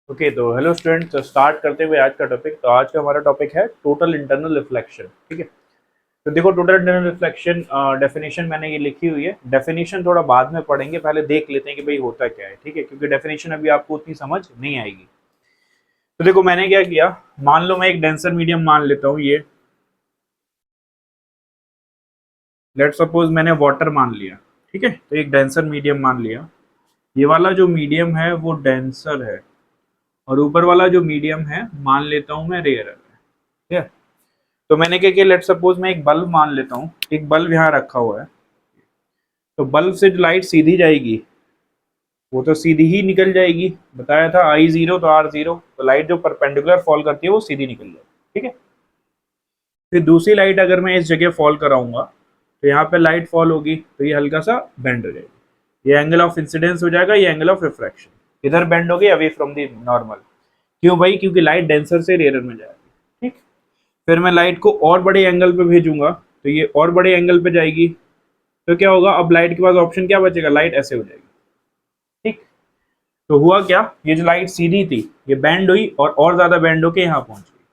Okay तो hello student, तो start करते हुए आज का टॉपिक। तो आज का हमारा टॉपिक है टोटल इंटरनल रिफ्लेक्शन। ठीक है, तो देखो टोटल इंटरनल रिफ्लेक्शन डेफिनेशन मैंने ये लिखी हुई है। डेफिनेशन थोड़ा बाद में पढ़ेंगे, पहले देख लेते हैं कि भाई होता क्या है। ठीक है, क्योंकि डेफिनेशन अभी आपको उतनी समझ नहीं आएगी। तो देखो मैंने क्या किया, मान लो मैं एक डेंसर मीडियम मान लेता हूँ, ये लेट सपोज मैंने वाटर मान लिया। ठीक है, तो एक डेंसर मीडियम मान लिया। ये वाला जो मीडियम है वो डेंसर है, और ऊपर वाला जो मीडियम है मान लेता हूँ मैं रेयर है। ठीक है, तो मैंने क्या किया, लेट सपोज मैं एक बल्ब मान लेता हूँ। एक बल्ब यहाँ रखा हुआ है, तो बल्ब से जो लाइट सीधी जाएगी वो तो सीधी ही निकल जाएगी। बताया था आई जीरो तो आर जीरो, तो लाइट जो परपेंडिकुलर फॉल करती है वो सीधी निकल जाएगी। ठीक है, फिर दूसरी लाइट अगर मैं इस जगह फॉल कराऊंगा तो यहाँ पे लाइट फॉल होगी, तो ये हल्का सा बेंड हो जाएगी। ये एंगल ऑफ इंसिडेंस हो जाएगा, ये एंगल ऑफ रिफ्रैक्शन इधर बेंड होगी अवे फ्रॉम द नॉर्मल। क्यों भाई? क्योंकि लाइट डेंसर से रेयर में जाएगी। ठीक, फिर मैं लाइट को और बड़े एंगल पे भेजूंगा तो ये और बड़े एंगल पे जाएगी, तो क्या होगा, अब लाइट के पास ऑप्शन क्या बचेगा, लाइट ऐसे हो जाएगी। ठीक, तो हुआ क्या, ये जो लाइट सीधी थी ये बैंड हुई और ज्यादा बैंड होके यहाँ पहुंच गई।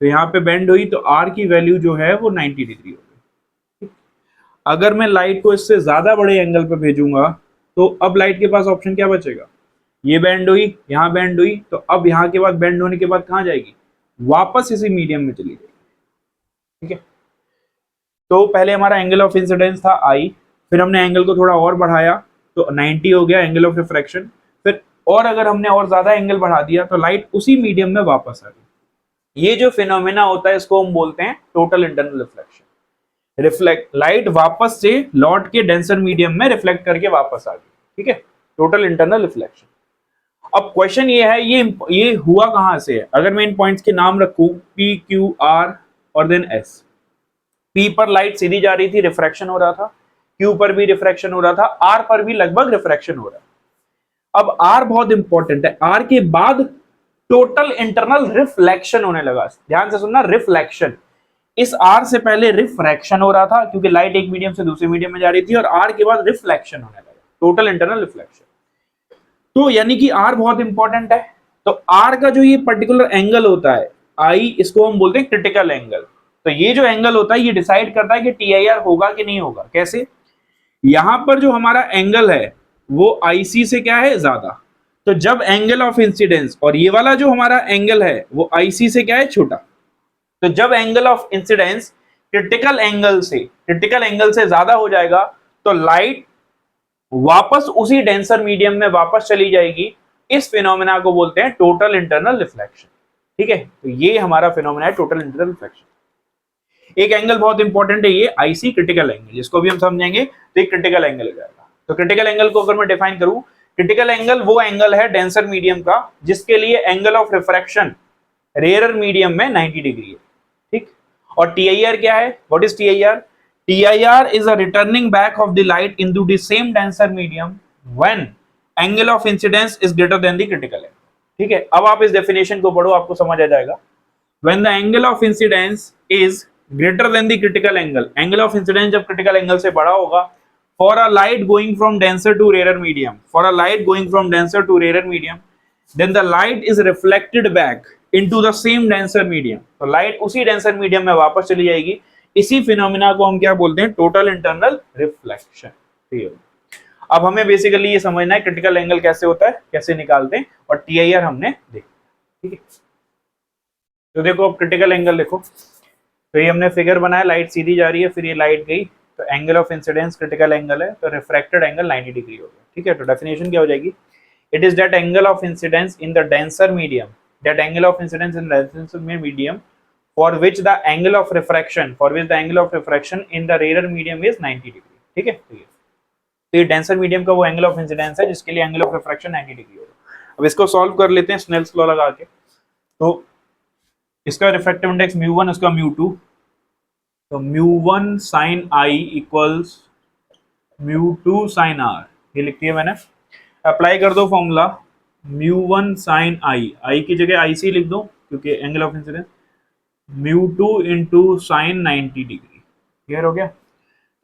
तो यहाँ पे बैंड हुई तो आर की वैल्यू जो है वो 90 डिग्री हो गई। अगर मैं लाइट को इससे ज्यादा बड़े एंगल पे भेजूंगा तो अब लाइट के पास ऑप्शन क्या बचेगा, ये बैंड हुई, यहाँ बैंड हुई, तो अब यहाँ के बाद बैंड होने के बाद कहाँ जाएगी, वापस इसी मीडियम में चली जाएगी। ठीक है, तो पहले हमारा एंगल ऑफ इंसिडेंस था आई, फिर हमने एंगल को थोड़ा और बढ़ाया तो 90 हो गया एंगल ऑफ रिफ्रैक्शन। फिर और अगर हमने और ज्यादा एंगल बढ़ा दिया तो लाइट उसी मीडियम में वापस आ गई। ये जो फिनोमेना होता है इसको हम बोलते हैं total internal reflection. Reflect light वापस से लौट के डेंसर मीडियम में रिफ्लेक्ट करके वापस आ गई। ठीक है, टोटल इंटरनल रिफ्लेक्शन। अब क्वेश्चन ये है, ये हुआ कहां से है। अगर मैं इन पॉइंट्स के नाम रखूं पी क्यू आर और देन एस। पी पर लाइट सीधी जा रही थी, रिफ्रैक्शन हो रहा था। क्यू पर भी रिफ्रैक्शन हो रहा था, आर पर भी लगभग रिफ्रैक्शन हो रहा है। अब आर बहुत इंपॉर्टेंट है, आर के बाद टोटल इंटरनल रिफ्लेक्शन होने लगा। ध्यान से सुनना, रिफ्लेक्शन। इस आर से पहले रिफ्रैक्शन हो रहा था क्योंकि लाइट एक मीडियम से दूसरे मीडियम में जा रही थी, और आर के बाद रिफ्लेक्शन होने लगा, टोटल इंटरनल रिफ्लेक्शन। तो यानी कि आर बहुत इंपॉर्टेंट है। तो आर का जो ये पर्टिकुलर एंगल होता है आई, इसको हम बोलते हैं क्रिटिकल एंगल। तो ये जो एंगल होता है ये डिसाइड करता है कि टीआईआर होगा कि नहीं होगा। कैसे? यहां पर जो हमारा एंगल है वो आईसी से क्या है, ज्यादा। तो जब एंगल ऑफ इंसिडेंस, और ये वाला जो हमारा एंगल है वो आईसी से क्या है, छोटा। तो जब angle of incidence critical angle से ज्यादा हो जाएगा तो लाइट वापस उसी डेंसर मीडियम में वापस चली जाएगी। इस फिनोमेना को बोलते हैं टोटल इंटरनल रिफ्लेक्शन। ठीक है, तो ये हमारा फिनोमेना है टोटल इंटरनल रिफ्लेक्शन। एक एंगल बहुत इंपॉर्टेंट है, ये आईसी क्रिटिकल एंगल, जिसको भी हम समझेंगे तो एक क्रिटिकल एंगल हो जाएगा। तो क्रिटिकल एंगल को अगर मैं डिफाइन करूं, क्रिटिकल एंगल वो एंगल है डेंसर मीडियम का जिसके लिए angle of refraction rarer medium में 90 डिग्री है। ठीक, और टीआईआर क्या है, what is TIR? TIR is a returning back of the light into the same denser medium when angle of incidence is greater than the critical angle. ठीक है, अब आप इस डेफिनेशन को पढ़ो, आपको समझ आ जाएगा। when the angle of incidence is greater than the critical angle of incidence जब critical angle से बड़ा होगा, for a light going from denser to rarer medium, then the light is reflected back into the same denser medium। तो light उसी denser medium में वापस चली जाएगी। इसी फिनोमिना को हम क्या बोलते हैं, टोटल इंटरनल रिफ्लेक्शन। ठीक है, अब हमें बेसिकली ये समझना है क्रिटिकल एंगल कैसे होता है, कैसे निकालते हैं, और टीआईआर हमने देखा। ठीक है, तो देखो अब क्रिटिकल एंगल देखो, तो ये हमने फिगर बनाया, लाइट सीधी जा रही है, फिर ये लाइट गई, तो angle of incidence critical angle है, तो रिफ्रैक्टेड एंगल 90 डिग्री हो गया। ठीक है, तो डेफिनेशन क्या हो जाएगी, it is that angle of incidence in the denser medium, for which the angle of refraction in the rare medium is 90 degree. ठीक है, तो ये डेंसर मीडियम का वो एंगल ऑफ इंसिडेंस है जिसके लिए एंगल ऑफ रिफ्रैक्शन 90 डिग्री होगा। अब इसको सॉल्व कर लेते हैं स्नेल्स लॉ लगा के। तो इसका रिफ्रैक्टिव इंडेक्स म्यू 1, उसका म्यू 2, तो mu 1 sine i equals mu 2 sine r, ये लिख दिया मैंने। अप्लाई कर दो formula, mu 1 sine i, i की जगह आई सी लिख दो क्योंकि angle of incidence, mu 2 into sine 90 degree. Clear हो गया?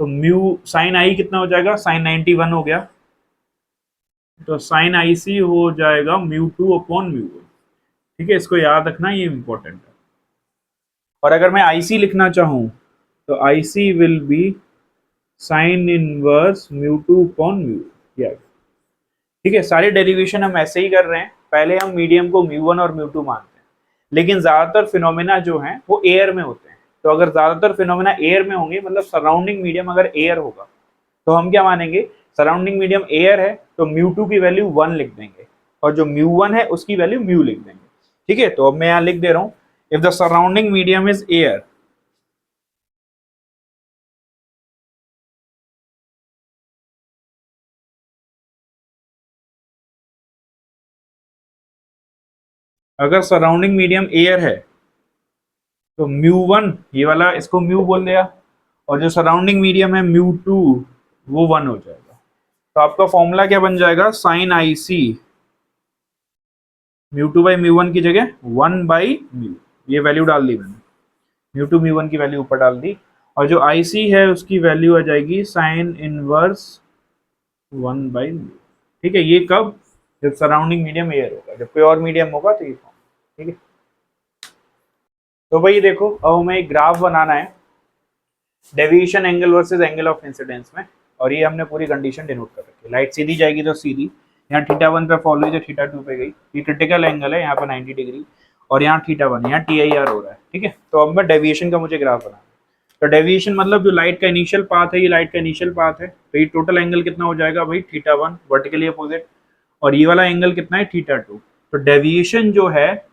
तो म्यू साइन आई कितना हो जाएगा, साइन 91 हो गया, तो साइन आई सी हो जाएगा म्यू 2 अपॉन म्यू 1। ठीक है, इसको याद रखना, ये इंपॉर्टेंट है। और अगर मैं आईसी लिखना चाहूं तो IC will be sine inverse mu two upon mu. ठीक है, सारे डेरिवेशन हम ऐसे ही कर रहे हैं। पहले हम मीडियम को म्यू1 और म्यू2 मानते हैं, लेकिन ज्यादातर फिनोमेना जो हैं वो एयर में होते हैं। तो अगर ज्यादातर फिनोमेना एयर में होंगे, मतलब सराउंडिंग मीडियम अगर एयर होगा, तो हम क्या मानेंगे, सराउंडिंग मीडियम एयर है तो म्यू2 की वैल्यू 1 लिख देंगे, और जो म्यू1 है उसकी वैल्यू म्यू लिख देंगे। ठीक है, तो अब मैं यहाँ लिख दे रहा हूँ, if the surrounding medium is air, अगर सराउंडिंग मीडियम एयर है तो म्यू1, ये वाला इसको म्यू बोल दिया, और जो सराउंडिंग मीडियम है म्यू2 वो 1 हो जाएगा। तो आपका फॉर्मूला क्या बन जाएगा, साइन आई सी म्यू2 बाई म्यू1 की जगह 1 बाई म्यू, ये वैल्यू डाल दी मैंने, म्यू2 म्यू1 की वैल्यू ऊपर डाल दी, और जो आई सी है उसकी वैल्यू आ जाएगी साइन इनवर्स 1 बाई म्यू। ठीक है, ये कब, जब सराउंडिंग मीडियम एयर होगा, जब प्योर मीडियम होगा तो ये फॉर्म। ठीक है, तो भाई देखो, अब हमें एक ग्राफ बनाना है deviation angle versus angle of incidence में, और ये हमने पूरी कंडीशन डिनोट कर रखी है। लाइट सीधी जाएगी तो सीधी, यहाँ θ1 पे फॉलो हुई तो θ2 पे गई, ये क्रिटिकल एंगल है यहाँ पर 90 डिग्री, और यहाँ θ1, यहाँ TIR हो रहा है। ठीक है, तो अब मैं डेविएशन का मुझे ग्राफ बनाना है। तो डेविएशन मतलब जो लाइट का इनिशियल पाथ है, ये लाइट का इनिशियल पाथ है, तो ये टोटल एंगल कितना हो जाएगा भाई, θ1 वर्टिकली अपोजिट, और ये वाला एंगल कितना है, θ2। तो डेविएशन जो है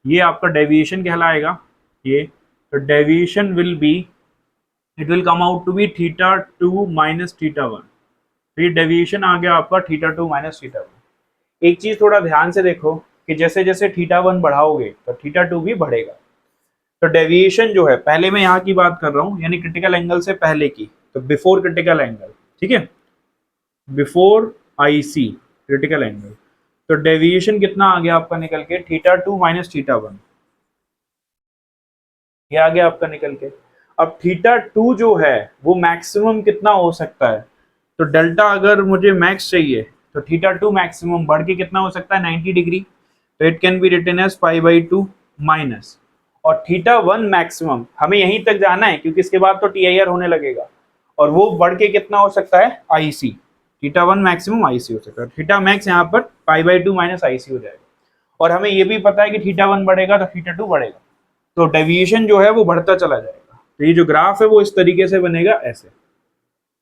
ये आपका डेविएशन कहलाएगा ये। तो deviation will be, it will come out to be θ2 minus θ1। तो ये डेविएशन आ गया आपका θ2 माइनस θ1। एक चीज थोड़ा ध्यान से देखो कि जैसे जैसे θ1 बढ़ाओगे तो θ2 भी बढ़ेगा। तो डेविएशन जो है, पहले मैं यहाँ की बात कर रहा हूँ, यानी क्रिटिकल एंगल से पहले की, तो बिफोर क्रिटिकल एंगल, ठीक है, बिफोर आईसी क्रिटिकल एंगल, तो डेविएशन कितना आ गया आपका निकल के, θ2 माइनस θ1, ये आ गया आपका निकल के। अब θ2 जो है वो मैक्सिमम कितना हो सकता है, तो डेल्टा अगर मुझे मैक्स चाहिए तो θ2 मैक्सिमम बढ़ के कितना हो सकता है, 90 डिग्री, तो it can be written as π/2 minus, और θ1 मैक्सिमम हमें यहीं तक जाना है क्योंकि इसके बाद तो TIR होने लगेगा, और वो बढ़ के कितना हो सकता है, IC, θ1 मैक्सिमम IC हो सकता है, थीटा मैक्स यहाँ पर π/2 माइनस IC हो जाएगा। और हमें ये भी पता है कि θ1 बढ़ेगा तो θ2 बढ़ेगा, तो डेविएशन जो है वो बढ़ता चला जाएगा। तो ये जो ग्राफ है वो इस तरीके से बनेगा, ऐसे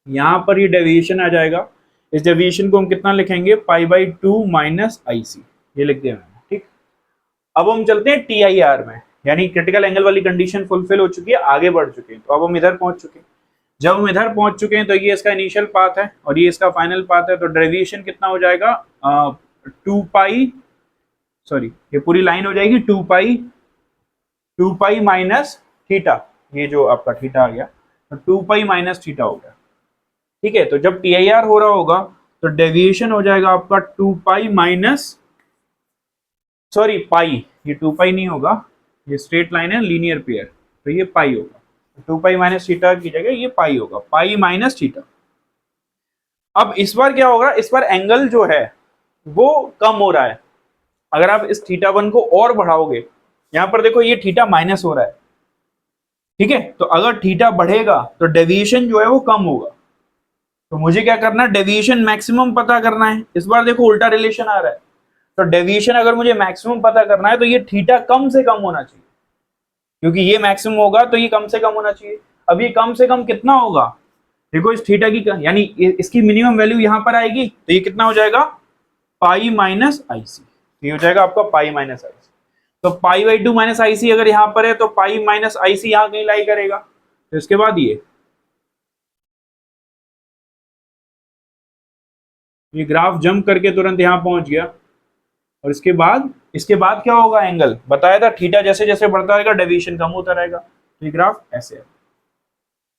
यहाँ पर ये डेविएशन आ जाएगा, इस डेविएशन को हम कितना लिखेंगे, π/2 माइनस IC, ये लिख दिया मैंने। ठीक, अब हम चलते हैं TIR में, यानी क्रिटिकल एंगल वाली कंडीशन फुलफिल हो चुकी है, आगे बढ़ चुके हैं, तो अब हम इधर पहुंच चुके हैं। जब हम इधर पहुंच चुके हैं तो ये इसका इनिशियल पाथ है और ये इसका फाइनल पाथ है, तो डेविएशन कितना हो जाएगा, 2π, सॉरी ये पूरी लाइन हो जाएगी 2π माइनस थीटा, ये जो आपका थीटा आ गया तो 2π माइनस थीटा हो गया। ठीक है, तो जब TIR हो रहा होगा तो डेविएशन हो जाएगा आपका 2π माइनस, सॉरी पाई, ये 2π नहीं होगा, ये स्ट्रेट लाइन है लीनियर पेयर, तो ये पाई होगा, 2π माइनस थीटा की जगह ये पाई होगा, पाई माइनस थीटा। अब इस बार क्या होगा, इस बार एंगल जो है वो कम हो रहा है। अगर आप इस θ1 को और बढ़ाओगे, यहां पर देखो ये थीटा माइनस हो रहा है, ठीक है, तो अगर थीटा बढ़ेगा तो डेविएशन जो है वो कम होगा। तो मुझे क्या करना है, डेविएशन मैक्सिमम पता करना है। इस बार देखो उल्टा रिलेशन आ रहा है, तो डेविएशन अगर मुझे मैक्सिमम पता करना है तो ये थीटा कम से कम होना चाहिए, क्योंकि ये मैक्सिमम होगा तो ये कम से कम होना चाहिए। अब ये कम से कम कितना होगा, देखो इस थीटा की, यानी इसकी मिनिमम वैल्यू यहां पर आएगी, तो ये कितना हो जाएगा, पाई माइनस आईसी, ये हो जाएगा आपका पाई माइनस आईसी। तो π/2 माइनस आईसी अगर यहां पर है तो पाई माइनस आईसी यहां कहीं लाई करेगा, तो इसके बाद ये ग्राफ जंप करके तुरंत यहां पहुंच गया। और इसके बाद क्या होगा, एंगल बताया था, थीटा जैसे जैसे बढ़ता रहेगा डेविएशन कम होता रहेगा। तो ये ग्राफ ऐसे है,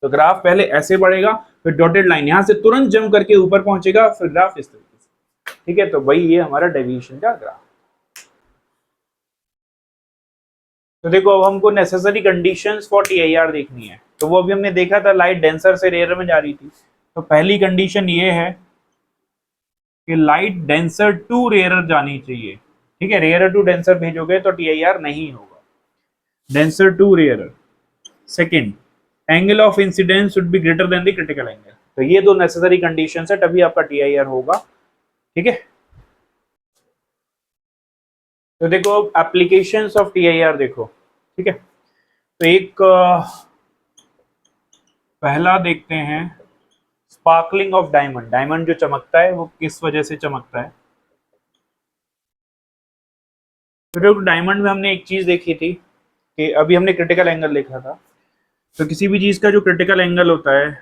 तो ग्राफ पहले ऐसे बढ़ेगा, फिर डॉटेड लाइन यहां से तुरंत जंप करके ऊपर पहुंचेगा, फिर ग्राफ इस तरीके से। ठीक है, तो भाई ये हमारा डेविएशन का ग्राफ। तो देखो अब हमको नेसेसरी कंडीशंस फॉर TIR देखनी है, तो वो अभी हमने देखा था, लाइट डेंसर से रेयर में जा रही थी। तो पहली कंडीशन ये है कि लाइट डेंसर टू रेयर जानी चाहिए, ठीक है, रेयरर टू डेंसर भेजोगे तो TIR नहीं होगा, denser to rarer. Second, angle of incidence should be greater than the critical angle. तो ये दो नेसेसरी कंडीशंस है, तभी आपका TIR होगा। ठीक है, तो देखो एप्लीकेशंस ऑफ TIR देखो। ठीक है, तो एक पहला देखते हैं, स्पार्कलिंग ऑफ डायमंड। डायमंड जो चमकता है वो किस वजह से चमकता है? तो डायमंड में हमने एक चीज देखी थी कि अभी हमने क्रिटिकल एंगल देखा था, तो किसी भी चीज का जो क्रिटिकल एंगल होता है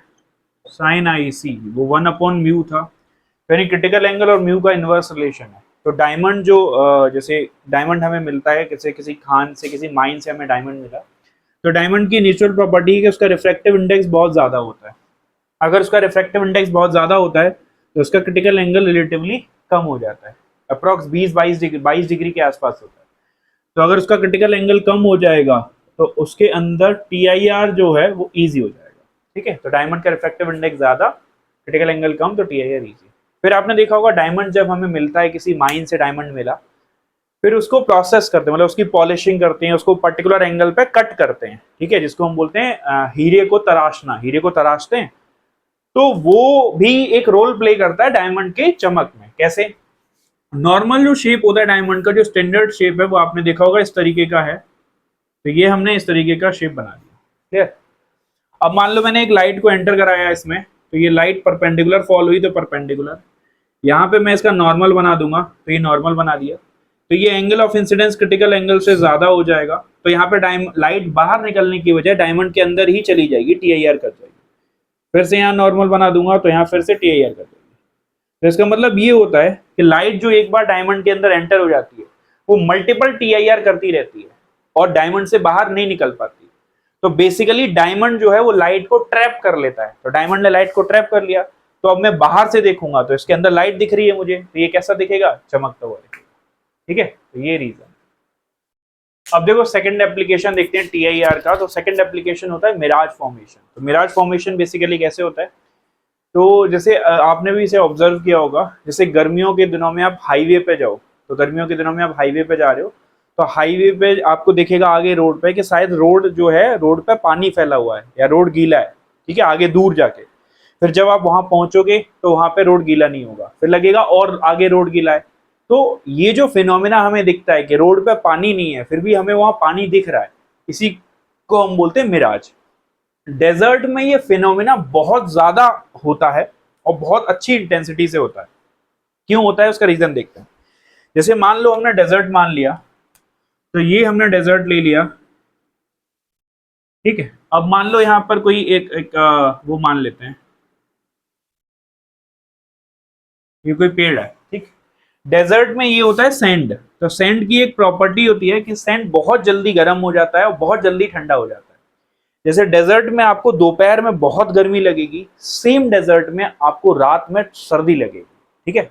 साइन IC वो 1/म्यू था, यानी क्रिटिकल एंगल और म्यू का इनवर्स रिलेशन है। तो डायमंड जो जैसे डायमंड हमें मिलता है किसी किसी खान से, किसी माइन से हमें डायमंड मिला, तो डायमंड की नेचुरल प्रॉपर्टी है कि उसका रिफ्रैक्टिव इंडेक्स बहुत ज्यादा होता है। अगर उसका रिफ्रैक्टिव इंडेक्स बहुत ज्यादा होता है तो उसका क्रिटिकल एंगल रिलेटिवली कम हो जाता है, अप्रॉक्स 22 डिग्री के आसपास होता है। तो अगर उसका क्रिटिकल एंगल कम हो जाएगा तो उसके अंदर TIR जो है वो ईजी हो जाएगा। ठीक है, तो डायमंड का रिफ्रैक्टिव इंडेक्स ज्यादा, क्रिटिकल एंगल कम, तो TIR ईजी। फिर आपने देखा होगा डायमंड जब हमें मिलता है, किसी माइन से डायमंड मिला, फिर उसको प्रोसेस करते हैं, मतलब उसकी पॉलिशिंग करते हैं, उसको पर्टिकुलर एंगल पे कट करते हैं। ठीक है, जिसको हम बोलते हैं हीरे को तराशना, हीरे को तराशते हैं। तो वो भी एक रोल प्ले करता है डायमंड के चमक में। कैसे? नॉर्मल जो शेप होता है डायमंड का, जो स्टैंडर्ड शेप है वो आपने देखा होगा इस तरीके का है, तो ये हमने इस तरीके का शेप बना दिया। क्लियर? अब मान लो मैंने एक लाइट को एंटर कराया इसमें, तो ये लाइट परपेंडिकुलर फॉल हुई, तो परपेंडिकुलर, यहाँ पे मैं इसका नॉर्मल बना दूंगा, तो ये नॉर्मल बना दिया, तो ये angle of incidence critical angle से ज्यादा हो जाएगा, तो यहाँ पे लाइट बाहर निकलने की वजह डायमंड के अंदर ही चली जाएगी, TIR कर जाएगी। फिर से यहाँ नॉर्मल बना दूंगा तो यहाँ फिर से TIR कर जाएगी। तो इसका मतलब ये होता है कि लाइट जो एक बार डायमंड के अंदर एंटर हो जाती है वो मल्टीपल TIR करती रहती है और डायमंड से बाहर नहीं निकल पाती। तो बेसिकली डायमंड जो है वो लाइट को ट्रैप कर लेता है, तो डायमंड ने लाइट को ट्रैप कर लिया, तो अब मैं बाहर से देखूंगा तो इसके अंदर लाइट दिख रही है मुझे, तो ये कैसा दिखेगा? चमकता हुआ दिखेगा। ठीक है, तो ये रीजन। अब देखो सेकंड एप्लीकेशन देखते हैं TIR का। तो सेकंड एप्लीकेशन होता है मिराज फॉर्मेशन। तो मिराज फॉर्मेशन बेसिकली कैसे होता है? तो जैसे आपने भी इसे ऑब्जर्व किया होगा, जैसे गर्मियों के दिनों में आप हाईवे पे जाओ, तो गर्मियों के दिनों में आप हाईवे पे जा रहे हो, तो हाईवे पे आपको दिखेगा आगे रोड पे कि शायद रोड जो है, रोड पे पानी फैला हुआ है या रोड गीला है। ठीक है, आगे दूर जाके, फिर जब आप वहां पहुंचोगे तो वहां पे रोड गीला नहीं होगा, फिर लगेगा और आगे रोड गीला है। तो ये जो फिनोमिना हमें दिखता है कि रोड पे पानी नहीं है फिर भी हमें वहां पानी दिख रहा है, इसी को हम बोलते हैं मिराज। डेजर्ट में ये फिनोमिना बहुत ज्यादा होता है और बहुत अच्छी इंटेंसिटी से होता है। क्यों होता है उसका रीजन देखते हैं। जैसे मान लो हमने डेजर्ट मान लिया, तो ये हमने डेजर्ट ले लिया। ठीक है, अब मान लो यहां पर कोई एक वो मान लेते हैं, ये कोई पेड़ है। ठीक, डेजर्ट में ये होता है सैंड। तो सैंड की एक प्रॉपर्टी होती है कि सैंड बहुत जल्दी गर्म हो जाता है और बहुत जल्दी ठंडा हो जाता है। जैसे डेजर्ट में आपको दोपहर में बहुत गर्मी लगेगी, सेम डेजर्ट में आपको रात में सर्दी लगेगी। ठीक है,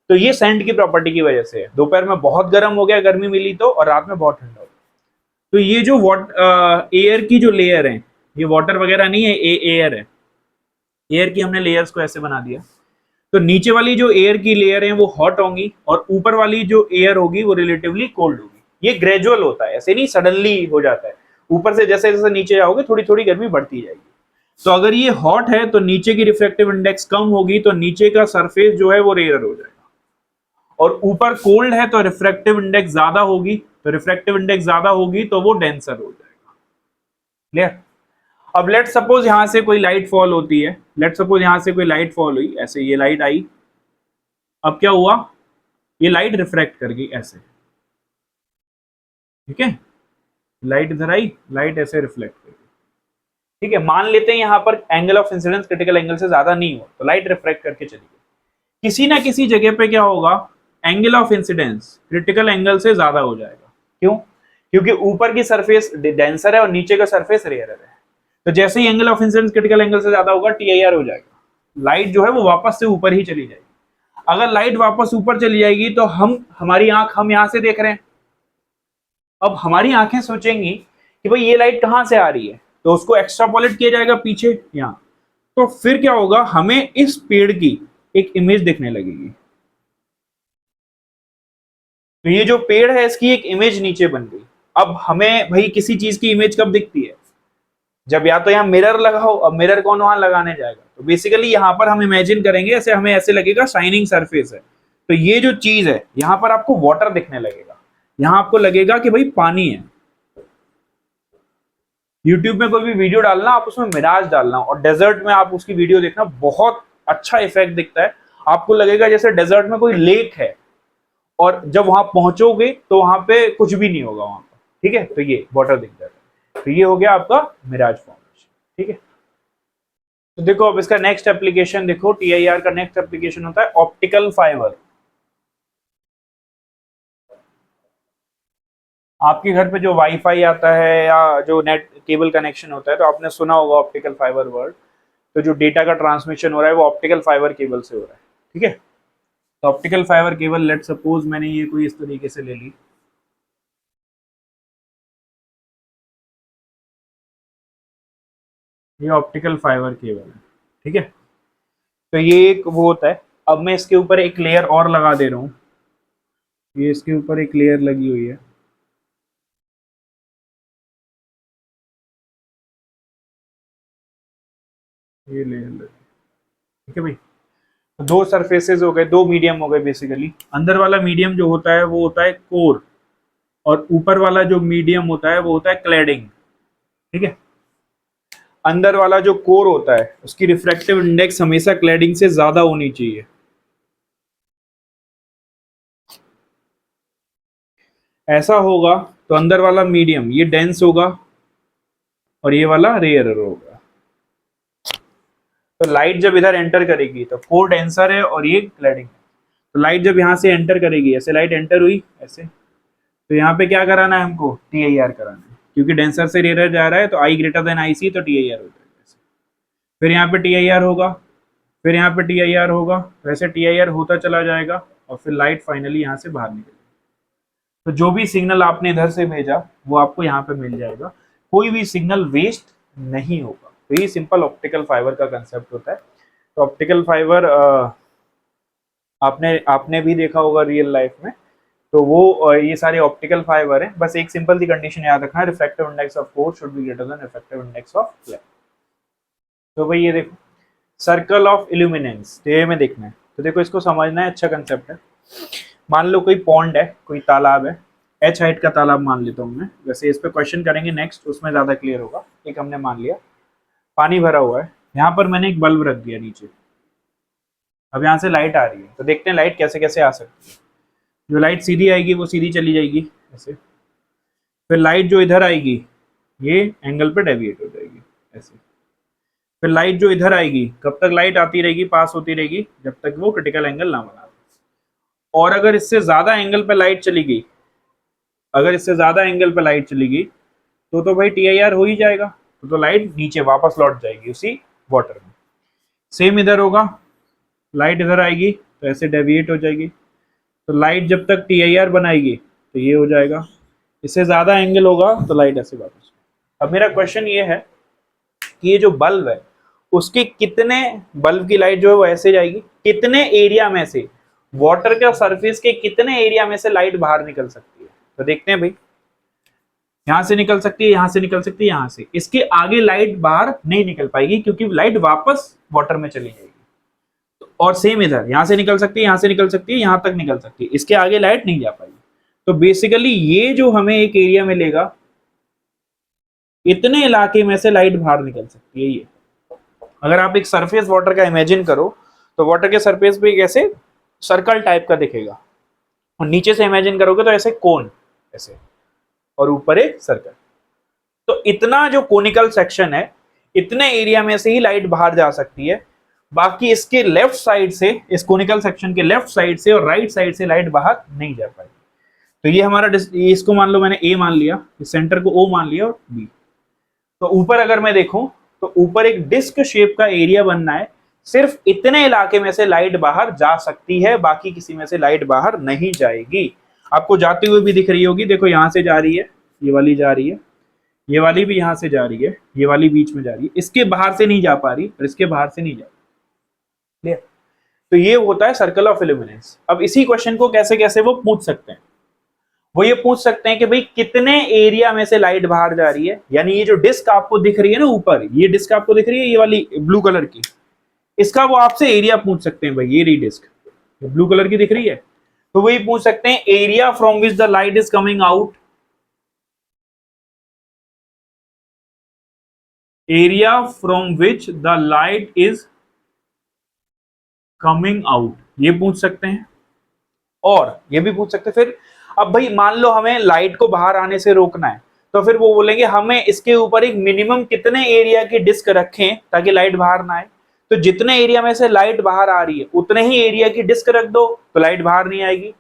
तो ये सैंड की प्रॉपर्टी की वजह से है, दोपहर में बहुत गर्म हो गया, गर्मी मिली तो, और रात में बहुत ठंडा हो गया। तो ये जो एयर की जो लेयर है, ये वाटर वगैरह नहीं है, एयर है। एयर की हमने लेयर्स को ऐसे बना दिया, तो नीचे वाली जो एयर की लेयर है वो हॉट होंगी और ऊपर वाली जो एयर होगी वो रिलेटिवली कोल्ड होगी। ये ग्रेजुअल होता है, ऐसे नहीं सडनली हो जाता है। ऊपर से जैसे जैसे नीचे जाओगे थोड़ी थोड़ी गर्मी बढ़ती जाएगी। तो अगर ये हॉट है तो नीचे की रिफ्लेक्टिव इंडेक्स कम होगी, तो नीचे का सरफेस जो है वो रेयर हो जाएगा, और ऊपर कोल्ड है तो रिफ्रैक्टिव इंडेक्स ज्यादा होगी, तो रिफ्रैक्टिव इंडेक्स ज्यादा होगी तो वो डेंसर हो जाएगा। क्लियर? अब लेट सपोज यहां से कोई लाइट फॉल होती है, लेट सपोज यहां से कोई लाइट फॉल हुई, ऐसे ये लाइट आई, अब क्या हुआ? ये लाइट रिफ्रैक्ट कर गई ऐसे। ठीक है, लाइट इधर आई, लाइट ऐसे रिफ्लेक्ट कर गई। ठीक है, मान लेते हैं यहां पर angle of incidence critical angle से ज्यादा नहीं हो, तो लाइट रिफ्रैक्ट करके चली गई। किसी ना किसी जगह पे क्या होगा? Angle of incidence critical angle से ज्यादा हो जाएगा। क्यों? क्योंकि ऊपर की सरफेस डेंसर है और नीचे का सरफेस रेयर है। तो जैसे ही angle of incidence critical angle से ज्यादा होगा, TIR हो जाएगा, लाइट जो है वो वापस से ऊपर ही चली जाएगी। अगर लाइट वापस ऊपर चली जाएगी तो हमारी आंख, हम यहां से देख रहे हैं, अब हमारी आंखें सोचेंगी कि भाई ये लाइट कहां से आ रही है, तो उसको एक्स्ट्रापोलेट किया जाएगा पीछे यहां, तो फिर क्या होगा? हमें इस पेड़ की एक इमेज दिखने लगेगी। तो ये जो पेड़ है इसकी एक इमेज नीचे बन गई। अब हमें भाई किसी चीज की इमेज कब दिखती है, जब या तो यहाँ मिरर लगाओ। अब मिरर कौन वहां लगाने जाएगा, तो बेसिकली यहाँ पर हम इमेजिन करेंगे ऐसे, हमें ऐसे लगेगा शाइनिंग सरफेस है। तो ये जो चीज है यहाँ पर आपको वाटर दिखने लगेगा, यहाँ आपको लगेगा कि भाई पानी है। यूट्यूब में कोई भी वीडियो डालना, आप उसमें मिराज डालना और डेजर्ट में आप उसकी वीडियो देखना, बहुत अच्छा इफेक्ट दिखता है। आपको लगेगा जैसे डेजर्ट में कोई लेक है, और जब वहां पहुंचोगे तो वहां पे कुछ भी नहीं होगा वहां पर, ठीक है। तो ये वाटर दिख जाता है, तो ये हो गया आपका मिराज फॉर्मेशन, ठीक है। तो देखो अब इसका नेक्स्ट एप्लीकेशन देखो, टीआईआर का नेक्स्ट एप्लीकेशन होता है ऑप्टिकल फाइबर। आपके घर पे जो वाईफाई आता है या जो नेट केबल कनेक्शन होता है, तो आपने सुना होगा ऑप्टिकल फाइबर वर्ड। तो जो डेटा का ट्रांसमिशन हो रहा है वो ऑप्टिकल फाइबर केबल से हो रहा है, ठीक है। तो optical fibre cable, let suppose मैंने ये कोई इस तरीके से ले ली, ये ऑप्टिकल फाइबर केबल है, ठीक है। तो ये एक वो होता है। अब मैं इसके ऊपर एक लेयर और लगा दे रहा हूँ, ये इसके ऊपर एक लेयर लगी हुई है, ये लेयर लगी, ठीक है भाई। तो दो सरफेसेस हो गए, दो मीडियम हो गए बेसिकली। अंदर वाला मीडियम जो होता है वो होता है कोर, और ऊपर वाला जो मीडियम होता है वो होता है क्लैडिंग, ठीक है। अंदर वाला जो कोर होता है उसकी रिफ्रैक्टिव इंडेक्स हमेशा क्लैडिंग से ज्यादा होनी चाहिए। ऐसा होगा तो अंदर वाला मीडियम ये डेंस होगा और ये वाला रेयरर होगा। तो लाइट जब इधर एंटर करेगी तो कोर डेंसर है और ये क्लैडिंग है। तो लाइट जब यहाँ से एंटर करेगी, ऐसे लाइट एंटर हुई ऐसे, तो यहाँ पे क्या कराना है हमको, टीआईआर कराना है, क्योंकि डेंसर से रेयर जा रहा है तो आई ग्रेटर देन आई सी, तो टीआईआर हो जाएगा। फिर यहाँ पे टीआईआर होगा, फिर यहाँ पे टीआईआर होगा, वैसे टीआईआर होता चला जाएगा और फिर लाइट फाइनली यहाँ से बाहर निकलेगी। तो जो भी सिग्नल आपने इधर से भेजा वो आपको यहाँ पे मिल जाएगा, कोई भी सिग्नल वेस्ट नहीं होगा। तो ये सिंपल ऑप्टिकल फाइबर का कंसेप्ट होता है। तो ऑप्टिकल फाइबर आपने आपने भी देखा होगा रियल लाइफ में। तो वो ये सारे ऑप्टिकल फाइबर है। बस एक सिंपल सी कंडीशन याद रखना है, refractive index of core should be greater then refractive index of light. तो भाई ये देखो सर्कल ऑफ इल्यूमिनेंस, तो ये में देखना है। तो देखो इसको समझना है, अच्छा कंसेप्ट है। मान लो कोई पॉन्ड है, कोई तालाब है, एच हाइट का तालाब मान लेता हूँ मैं, वैसे इस पे क्वेश्चन करेंगे नेक्स्ट, उसमें ज्यादा क्लियर होगा। एक हमने मान लिया पानी भरा हुआ है, यहाँ पर मैंने एक बल्ब रख दिया नीचे। अब यहाँ से लाइट आ रही है, तो देखते हैं लाइट कैसे कैसे आ सकती है। जो लाइट सीधी आएगी वो सीधी चली जाएगी ऐसे, फिर लाइट जो इधर आएगी ये एंगल पे डेविएट हो जाएगी ऐसे, फिर लाइट जो इधर आएगी, कब तक लाइट आती रहेगी, पास होती रहेगी, जब तक वो क्रिटिकल एंगल ना बना। और अगर इससे ज्यादा एंगल पे लाइट चली गई, अगर इससे ज्यादा एंगल पे लाइट चली गई तो भाई टीआईआर हो ही जाएगा, तो लाइट नीचे वापस लौट जाएगी उसी वाटर में। सेम इधर होगा, लाइट इधर आएगी तो ऐसे डेविएट हो जाएगी, तो लाइट जब तक टीआईआर बनाएगी तो ये हो जाएगा, इससे ज्यादा एंगल होगा तो लाइट ऐसे वापस। अब मेरा क्वेश्चन ये है कि ये जो बल्ब है उसके कितने, बल्ब की लाइट जो है वो ऐसे जाएगी, कितने एरिया में से, वाटर के सरफेस के कितने एरिया में से लाइट बाहर निकल सकती है। तो देखते हैं भाई, यहां से निकल सकती है, यहां से निकल सकती है, यहां से, इसके आगे लाइट बाहर नहीं निकल पाएगी क्योंकि लाइट वापस वाटर में चली जाएगी। और सेम इधर यहां से निकल सकती है, यहां से निकल सकती है, यहां तक निकल सकती है, इसके आगे लाइट नहीं जा पाएगी। तो बेसिकली ये जो हमें एक एरिया मिलेगा, इतने इलाके में से लाइट बाहर निकल सकती है। ये अगर आप एक सरफेस वाटर का इमेजिन करो तो वाटर के सरफेस पे एक ऐसे सर्कल टाइप का दिखेगा, और नीचे से इमेजिन करोगे तो ऐसे कोन ऐसे, और ऊपर एक सर्कल। तो इतना जो कोनिकल सेक्शन है, इतने एरिया में से ही लाइट बाहर जा सकती है। बाकी इसके लेफ्ट साइड से, इस कोनिकल सेक्शन के लेफ्ट साइड से और राइट साइड से लाइट बाहर नहीं जा पाएगी। तो ये हमारा, इसको मान लो मैंने ए मान लिया, इस सेंटर को ओ मान लिया और बी। तो ऊपर अगर मैं देखूं तो ऊपर एक डिस्क शेप का एरिया बनना है, सिर्फ इतने इलाके में से लाइट बाहर जा सकती है, बाकी किसी में से लाइट बाहर नहीं जाएगी। आपको जाते हुए भी दिख रही होगी, देखो यहां से जा रही है, ये वाली जा रही है, ये वाली भी यहां से जा रही है, ये वाली बीच में जा रही है, इसके बाहर से नहीं जा पा रही और इसके बाहर से नहीं जा रही। तो ये होता है सर्कल ऑफ इल्यूमिनेंस। अब इसी क्वेश्चन को कैसे कैसे वो पूछ सकते हैं। वो ये पूछ सकते हैं कि भाई कितने एरिया में से लाइट बाहर जा रही है, यानी ये जो डिस्क आपको दिख रही है ना ऊपर, ये डिस्क आपको दिख रही है ये वाली ब्लू कलर की, इसका वो आपसे एरिया पूछ सकते हैं भाई, ये रही डिस्क ब्लू कलर की दिख रही है, तो वही पूछ सकते हैं area from which the light is coming out, area from which the light is coming out, ये पूछ सकते हैं। और ये भी पूछ सकते हैं फिर, अब भाई मान लो हमें लाइट को बाहर आने से रोकना है, तो फिर वो बोलेंगे हमें इसके ऊपर एक मिनिमम कितने एरिया की डिस्क रखें ताकि लाइट बाहर ना आए, तो जितने एरिया में से लाइट बाहर आ रही है उतने ही एरिया की डिस्क रख दो तो लाइट बाहर नहीं आएगी।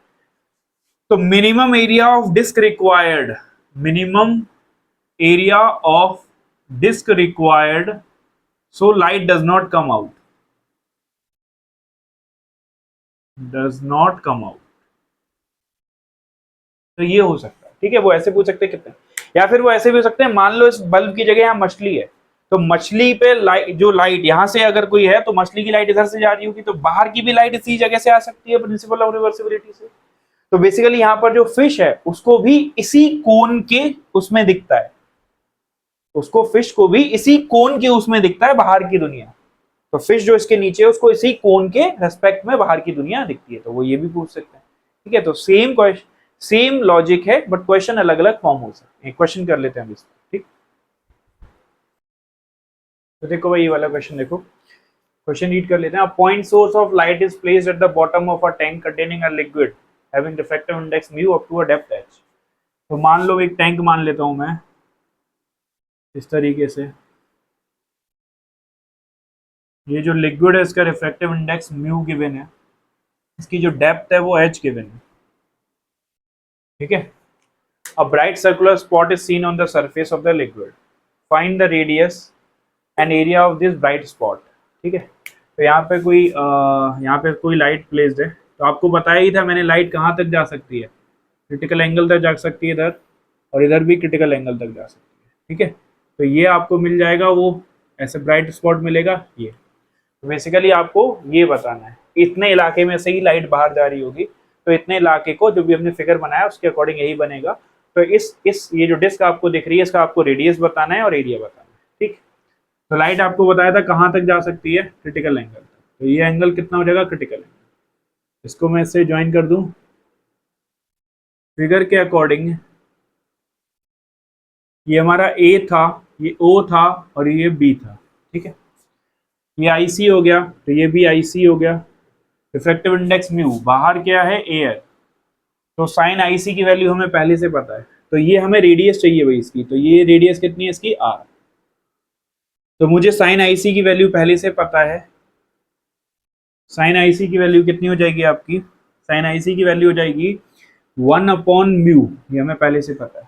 तो minimum area of disc required, minimum area of disc required so light does not come out, does not come out, तो ये हो सकता है। ठीक है, वो ऐसे पूछ सकते हैं कितने, या फिर वो ऐसे भी हो सकते हैं, मान लो इस बल्ब की जगह यहाँ मछली है, तो मछली पे लाइट, जो लाइट यहाँ से अगर कोई है तो मछली की लाइट इधर से जा रही होगी, तो बाहर की भी लाइट इसी जगह से आ सकती है प्रिंसिपल ऑफ रिवर्सिबिलिटी से। तो बेसिकली यहाँ पर जो फिश है उसको भी इसी कोन के उसमें दिखता है, उसको फिश को भी इसी कोन के उसमें दिखता है बाहर की दुनिया, तो फिश जो इसके नीचे है उसको इसी कोन के रेस्पेक्ट में बाहर की दुनिया दिखती है, तो वो ये भी पूछ सकते हैं। ठीक है, तो सेम क्वेश्चन, सेम लॉजिक है, बट क्वेश्चन अलग अलग फॉर्म हो सकते हैं। क्वेश्चन कर लेते हैं हम इसको। ठीक, तो देखो भाई ये वाला क्वेश्चन देखो, क्वेश्चन रीड कर लेते हैं। A point source of light is placed at the bottom of a tank containing a liquid having refractive index mu up to a depth h। तो मान लो एक टैंक मान लेता हूं मैं इस तरीके से, ये जो लिक्विड है इसका रिफ्रैक्टिव इंडेक्स म्यू गिवन है, इसकी जो डेप्थ है वो h गिवन है। ठीक है, a bright circular spot is seen on the surface of the liquid, find the radius and area of this bright spot। ठीक है, तो यहाँ पे कोई लाइट प्लेस्ड है, तो आपको बताया ही था मैंने लाइट कहाँ तक जा सकती है, क्रिटिकल एंगल तक जा सकती है इधर, और इधर भी क्रिटिकल एंगल तक जा सकती है। ठीक है, तो ये आपको मिल जाएगा, वो ऐसे ब्राइट स्पॉट मिलेगा ये। तो बेसिकली आपको ये बताना है इतने इलाके में से ही लाइट बाहर जा रही होगी, तो इतने इलाके को जो भी हमने फिगर बनाया उसके अकॉर्डिंग यही बनेगा। तो इस ये जो डिस्क आपको दिख रही है इसका आपको रेडियस बताना है और एरिया बताना है। ठीक, तो लाइट आपको बताया था कहाँ तक जा सकती है, क्रिटिकल एंगल तक, तो ये एंगल कितना हो जाएगा, क्रिटिकल एंगल। इसको मैं इससे ज्वाइन कर दूं फिगर के अकॉर्डिंग, ये हमारा ए था, ये ओ था और ये बी था। ठीक है, ये आई सी हो गया, तो ये भी आई सी हो गया। रिफ्रैक्टिव इंडेक्स म्यू, बाहर क्या है एयर, तो साइन आई सी की वैल्यू हमें पहले से पता है, तो ये हमें रेडियस चाहिए भाई इसकी, तो ये रेडियस कितनी है इसकी आर, तो मुझे साइन आई सी की वैल्यू पहले से पता है। साइन आई सी की वैल्यू कितनी हो जाएगी आपकी, साइन आई सी की वैल्यू हो जाएगी 1/म्यू, ये हमें पहले से पता है।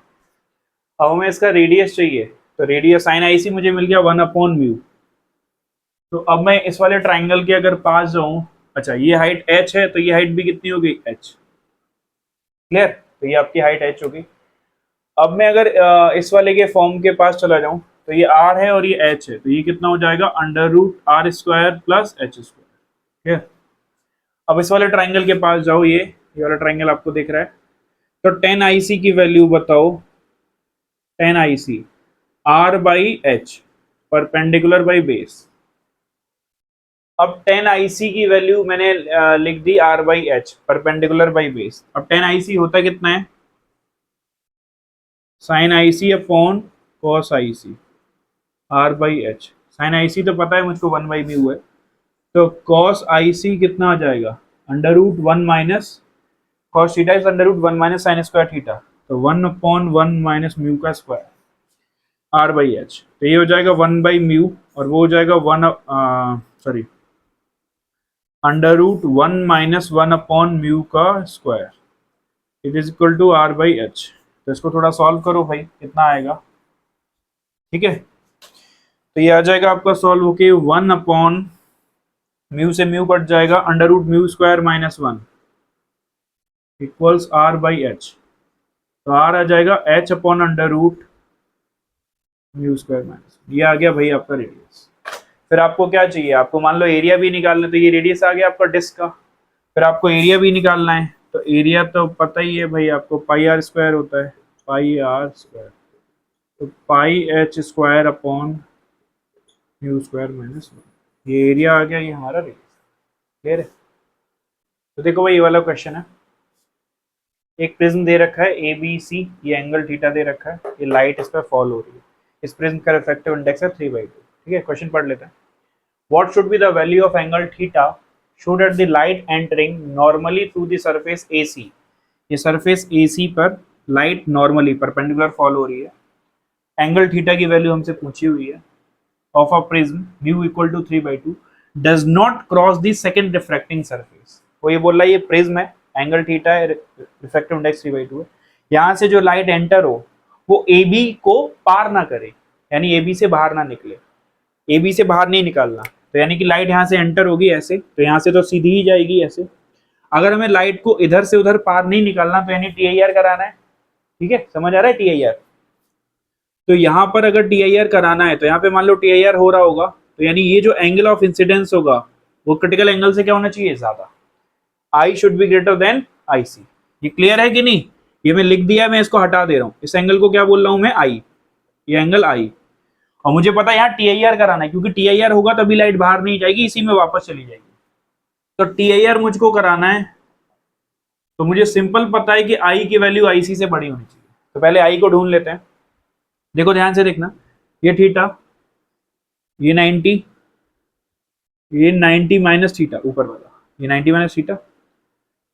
अब हमें इसका रेडियस चाहिए, तो रेडियस साइन आई सी मुझे मिल गया 1/म्यू। तो अब मैं इस वाले ट्राइंगल के अगर पास जाऊं, अच्छा ये हाइट h है, तो ये हाइट भी कितनी होगी h, क्लियर, तो ये आपकी हाइट h होगी। अब मैं अगर इस वाले के फॉर्म के पास चला जाऊं, तो ये r है और ये h है, तो ये कितना हो जाएगा √r² प्लस h²। ठीक है, अब इस वाले ट्राइंगल के पास जाओ, ये वाला ट्राइंगल आपको दिख रहा है, तो tan IC की वैल्यू बताओ, tan IC r/h perpendicular by base. अब tan IC की वैल्यू मैंने लिख दी r/h परपेंडिकुलर बाई बेस। अब tan IC होता कितना है, sin IC upon cos IC r/h। sin IC तो पता है मुझको 1/μ है, तो cos IC कितना आ जाएगा, √1 minus cos theta is √1 minus sign square theta, तो 1/1 माइनस म्यू का स्क्वायर r/h, तो ये हो जाएगा 1/μ और वो हो जाएगा 1/√1 माइनस 1/μ का square, it is equal to r/h। तो इसको थोड़ा सॉल्व करो भाई, कितना आएगा। ठीक है, तो ये आ जाएगा आपका सॉल्व होके 1/μ से म्यू कट जाएगा, √μ² माइनस 1 इक्वल्स r/h, तो r आ जाएगा h अपॉन √μ² माइनस, ये आ गया भाई आपका रेडियस। फिर आपको क्या चाहिए, आपको मान लो एरिया भी निकालना है, तो ये रेडियस आ गया आपका डिस्क का, फिर आपको एरिया भी निकालना है, तो एरिया तो पता ही है भाई आपको, पाई आर स्क्वायर होता है, पाई आर स्क्वायर, तो pi h square upon mu square minus 1, ये एरिया आ गया, ये हमारा रेडियस। क्लियर है? तो देखो भाई ये वाला क्वेश्चन है, एक प्रिज्म दे रखा है ए बी सी, ये एंगल थीटा दे रखा है, ये लाइट इस पर फॉल हो रही है, इस प्रिज्म का रिफ्रैक्टिव इंडेक्स है 3/2। ठीक है, क्वेश्चन पढ़ लेते हैं। What should be the value of angle theta should at the light entering normally through the surface AC, ये सरफेस AC पर लाइट नॉर्मली परपेंडिकुलर फॉल हो रही है, एंगल थीटा की वैल्यू हमसे पूछी हुई है, of a prism mu equal to 3/2 does not cross the second refracting surface. वो ये बोल रहा है ये प्रिज्म है, एंगल थीटा है, रिफ्रैक्टिव इंडेक्स 3/2 है, यहाँ से जो लाइट एंटर हो वो AB को पार ना करे, यानी AB से बाहर ना निकले, AB से बाहर नहीं निकालना, तो यानी कि लाइट यहाँ से एंटर होगी ऐसे, तो यहाँ से तो सीधी ही जाएगी ऐसे। अगर हमें लाइट को इधर से उधर पार नहीं निकालना, तो यानी TIR कराना है। ठीक है, समझ आ रहा है TIR? तो यहाँ पर अगर TIR कराना है, तो यहाँ पे मान लो TIR हो रहा होगा, तो यानी ये जो एंगल ऑफ इंसिडेंस होगा वो क्रिटिकल एंगल से क्या होना चाहिए, ज्यादा। I should be greater then IC। ये क्लियर है कि नहीं? ये मैं लिख दिया, मैं इसको हटा दे रहा हूँ, इस एंगल को क्या बोल रहा हूँ मैं, I, ये एंगल I। और मुझे पता है यहाँ TIR कराना है, क्योंकि TIR होगा तभी लाइट बाहर नहीं जाएगी, इसी में वापस चली जाएगी। तो TIR मुझको कराना है, तो मुझे सिंपल पता है कि I की वैल्यू IC से बड़ी होनी चाहिए। तो पहले I को ढूंढ लेते हैं। देखो ध्यान से देखना, ये थीटा, ये 90, ये 90 माइनस थीटा ऊपर वाला, ये 90 माइनस थीटा,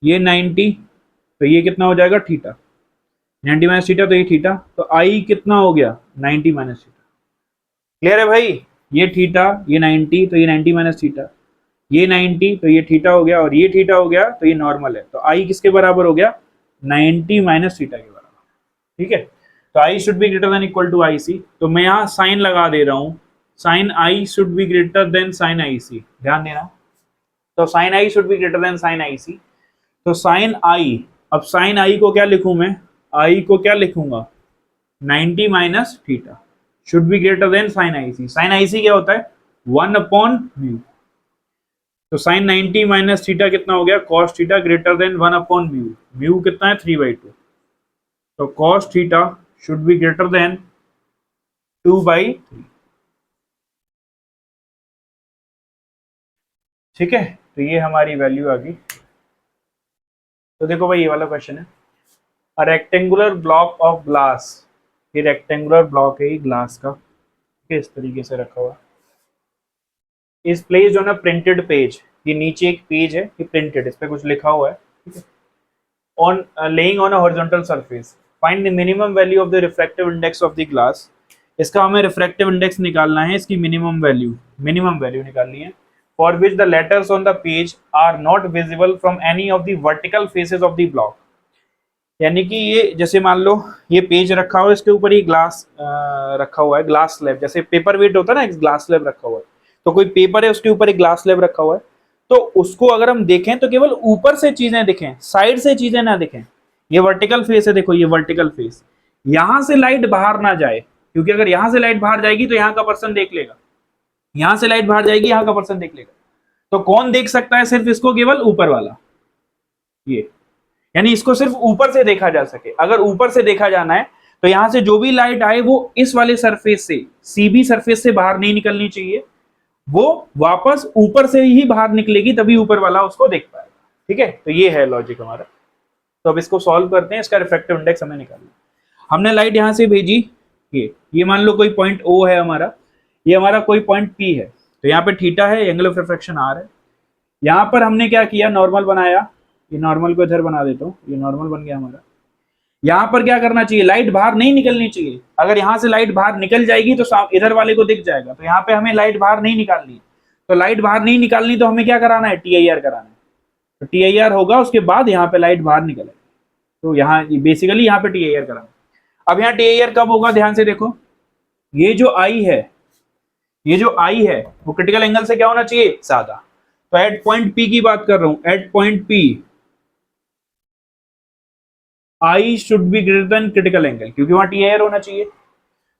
ये 90, तो ये कितना हो जाएगा थीटा, 90 माइनस थीटा, तो ये थीटा, तो I कितना हो गया 90 माइनस थीटा। क्लियर है भाई? ये थीटा, ये 90, तो ये 90 माइनस थीटा, ये 90, तो ये थीटा हो गया, और ये थीटा हो गया, तो ये नॉर्मल है, तो I किसके बराबर हो गया, 90 माइनस थीटा के बराबर। ठीक है, तो I should be greater than equal to IC, तो मैं यहाँ साइन लगा दे रहा हूँ, sine I should be greater than sine IC, ध्यान देना। तो sine I should be greater than sine IC, तो साइन I, अब साइन I को क्या लिखूं मैं, I को क्या लिखूंगा 90 minus theta, should be greater than sine IC। Sine IC क्या होता है 1 अपॉन म्यू, तो साइन 90 माइनस थीटा कितना हो गया, cos theta greater than 1 upon mu, mu कितना है 3/2, तो cos theta should be greater than 2/3। ठीक है, तो ये हमारी वैल्यू आ गई। तो देखो भाई ये वाला क्वेश्चन है, a rectangular block of glass, ये रेक्टेंगुलर ब्लॉक है ग्लास का, इस तरीके से रखा हुआ, is placed on a printed page, ये नीचे एक पेज है, ये प्रिंटेड, इस पे कुछ लिखा हुआ है, ठीक है, on laying on a horizontal surface, find the minimum value of the refractive index of the glass. इसका हमें रिफ्रैक्टिव इंडेक्स निकालना है, इसकी मिनिमम वैल्यू निकालनी है, for which the letters on the page are not visible from any of the vertical faces of the block. यानी कि ये जैसे मान लो ये पेज रखा हुआ है, इसके ऊपर ही ग्लास रखा हुआ है, ग्लास स्लैब, जैसे पेपर वेट होता है ना, एक ग्लास स्लैब रखा हुआ है, तो कोई पेपर है उसके ऊपर एक ग्लास स्लैब रखा हुआ है, तो उसको अगर हम देखें तो केवल ऊपर से चीजें दिखें, साइड से चीजें ना दिखें। ये वर्टिकल फेस है, देखो ये वर्टिकल फेस, यहां से लाइट बाहर ना जाए, क्योंकि अगर यहां से लाइट बाहर जाएगी तो यहाँ का पर्सन देख लेगा, यहां से लाइट बाहर जाएगी यहाँ का पर्सन देख लेगा, तो कौन देख सकता है सिर्फ इसको, केवल ऊपर वाला, ये, यानी इसको सिर्फ ऊपर से देखा जा सके। अगर ऊपर से देखा जाना है तो यहां से जो भी लाइट आए वो इस वाले सरफेस से, सीबी सरफेस से बाहर नहीं निकलनी चाहिए, वो वापस ऊपर से ही बाहर निकलेगी, तभी ऊपर वाला उसको देख पाएगा। ठीक है, तो ये है लॉजिक हमारा। तो अब इसको सॉल्व करते हैं, इसका रिफ्रैक्टिव इंडेक्स हमें निकालना। हमने लाइट यहां से भेजी, ये मान लो कोई पॉइंट O है हमारा, ये हमारा कोई पॉइंट P है, तो यहाँ पे थीटा है, एंगल ऑफ रिफ्रैक्शन R है। यहाँ पर हमने क्या किया, नॉर्मल बनाया, ये नॉर्मल को इधर बना देता हूँ, ये नॉर्मल बन गया हमारा। यहाँ पर क्या करना चाहिए, लाइट बाहर नहीं निकलनी चाहिए, अगर यहाँ से लाइट बाहर निकल जाएगी तो इधर वाले को दिख जाएगा, तो यहाँ पे हमें लाइट बाहर नहीं निकालनी, तो लाइट बाहर नहीं निकालनी, तो हमें क्या कराना है, TIR कराना है, तो TIR होगा, उसके बाद यहाँ पे लाइट बाहर निकलेगी, तो यहाँ बेसिकली यहाँ पे TIR कराना। अब यहाँ TIR कब होगा, ध्यान से देखो, ये जो I है, ये जो I है वो क्रिटिकल एंगल से क्या होना चाहिए, ज्यादा, तो एट पॉइंट P की बात कर रहा हूं, at point P I should be greater than critical angle, क्योंकि वहां TIR होना चाहिए,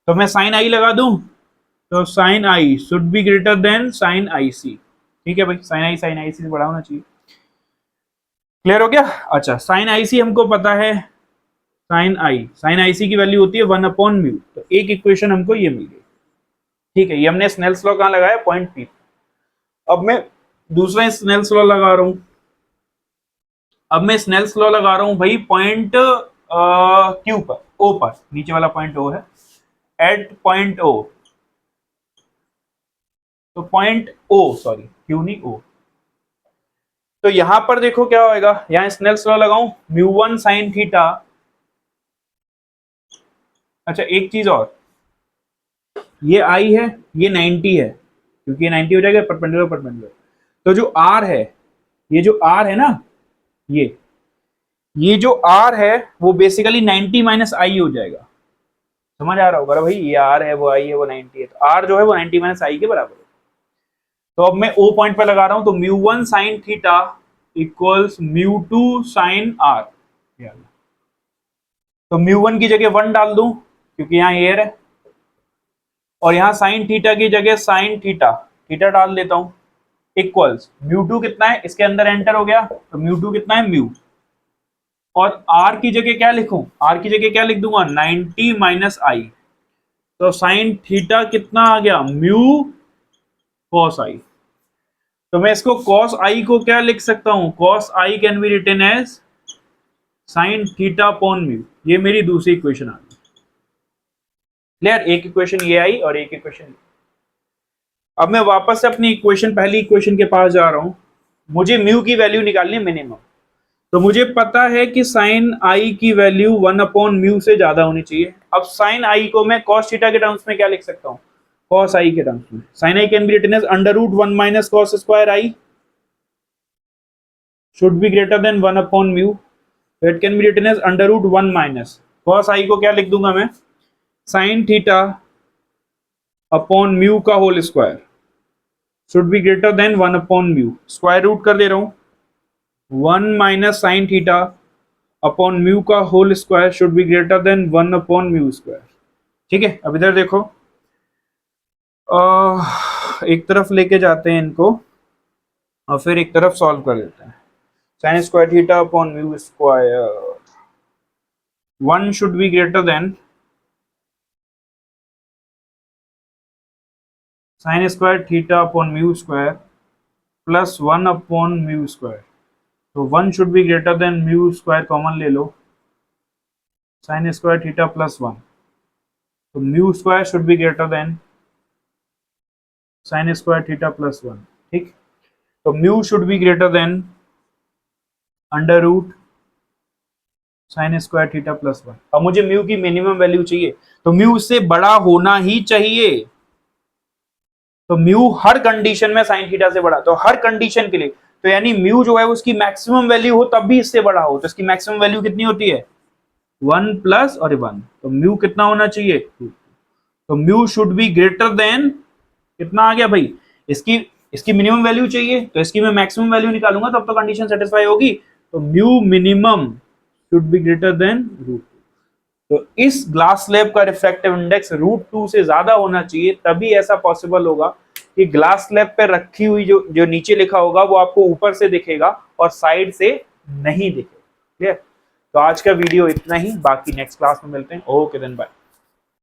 तो मैं साइन I लगा दूं, तो sine I should be greater than sine IC। ठीक है भाई, साइन I साइन IC से बड़ा होना चाहिए। क्लियर हो गया। अच्छा, साइन आई सी हमको पता है, साइन आई सी की वैल्यू होती है 1/μ, तो एक इक्वेशन हमको ये मिल गई। ठीक है, ये हमने स्नेल्स लॉ कहाँ लगाया, पॉइंट पी। अब मैं दूसरा स्नेल्स लॉ लगा रहा हूं। अब मैं स्नेल्स लॉ लगा रहा हूं भाई पॉइंट क्यू पर, ओ पर, नीचे वाला पॉइंट ओ है, एट पॉइंट ओ, तो पॉइंट ओ, सॉरी क्यू नहीं ओ। तो यहां पर देखो क्या होएगा, यहां स्नेल्स लॉ लगाऊं, μ1 sin थीटा। अच्छा एक चीज और, ये आई है, ये 90 है, क्योंकि ये 90 हो जाएगा परपेंडिकुलर परपेंडिकुलर। तो जो आर है, ये जो आर है ना, ये जो आर है वो बेसिकली 90 माइनस आई हो जाएगा। समझ आ रहा होगा भाई, ये आर है वो आई है वो 90 है, तो आर जो है वो 90 माइनस आई के बराबर है। तो अब मैं ओ पॉइंट पे लगा रहा हूं, तो μ1 sin theta equals μ2 sin r. तो μ1 की जगह 1 डाल दूं क्योंकि यहाँ एयर है, और यहाँ साइन थीटा की जगह साइन थीटा, थीटा डाल देता हूं, इक्वल्स μ2 कितना है, इसके अंदर एंटर हो गया, तो μ2 कितना है म्यू, और आर की जगह क्या लिखूं, आर की जगह क्या लिख दूंगा 90 माइनस आई, तो साइन थीटा कितना आ गया म्यू कॉस आई। तो मैं इसको कॉस आई को क्या लिख सकता हूं, cos i can be written as sine theta upon mu. ये मेरी दूसरी इक्वेशन आ गई। क्लियर, एक इक्वेशन ये आई और एक इक्वेशन। अब मैं वापस से अपनी इक्वेशन, पहली इक्वेशन के पास जा रहा हूं, मुझे म्यू की वैल्यू निकालनी है मिनिमम। तो मुझे पता है कि साइन आई की वैल्यू 1/μ से ज्यादा होनी चाहिए। अब साइन आई को मैं कॉस थीटा के टर्म्स में क्या लिख सकता हूं, कॉस आई के टर्म्स में। Sine i can be written as √1 minus cos square i should be greater than 1/μ। It can be written as √1 minus cos i को क्या लिख दूंगा मैं, साइन थीटा अपॉन म्यू का whole square should be greater than 1/μ। Square root कर दे रहा हूं, 1 minus sine theta upon mu का whole square should be greater than 1/μ square. ठीक है, अब इधर देखो, एक तरफ लेके जाते हैं इनको और फिर एक तरफ सॉल्व कर देते हैं। Sine square theta upon mu square, 1 should be greater than sine square theta upon mu square plus 1/μ square. तो 1 should be greater than mu square, common ले लो, साइन स्क्वायर थीटा प्लस 1, तो mu square should be greater than sine square theta plus 1। ठीक, तो mu should be greater than under root sine square theta plus 1। अब मुझे mu की minimum value चाहिए, तो म्यू इससे बड़ा होना ही चाहिए। तो म्यू हर कंडीशन में साइन थीटा से बड़ा, तो हर कंडीशन के लिए, तो यानी म्यू जो है उसकी मैक्सिमम वैल्यू हो तब भी इससे बड़ा हो, तो इसकी मैक्सिमम वैल्यू कितनी होती है 1 प्लस और 1, तो म्यू कितना होना चाहिए 2। तो mu should be greater then, कितना आ गया भाई, इसकी मिनिमम वैल्यू चाहिए, तो इसकी मैं मैक्सिमम वैल्यू निकालूंगा तब तो कंडीशन सेटिस्फाई होगी। तो mu minimum should be greater then √2। तो इस ग्लास स्लैब का रिफ्रैक्टिव इंडेक्स √2 से ज्यादा होना चाहिए, तभी ऐसा पॉसिबल होगा कि ग्लास स्लैब पे रखी हुई जो नीचे लिखा होगा वो आपको ऊपर से दिखेगा और साइड से नहीं दिखेगा। क्लियर, तो आज का वीडियो इतना ही, बाकी नेक्स्ट क्लास में मिलते हैं। Okay then bye.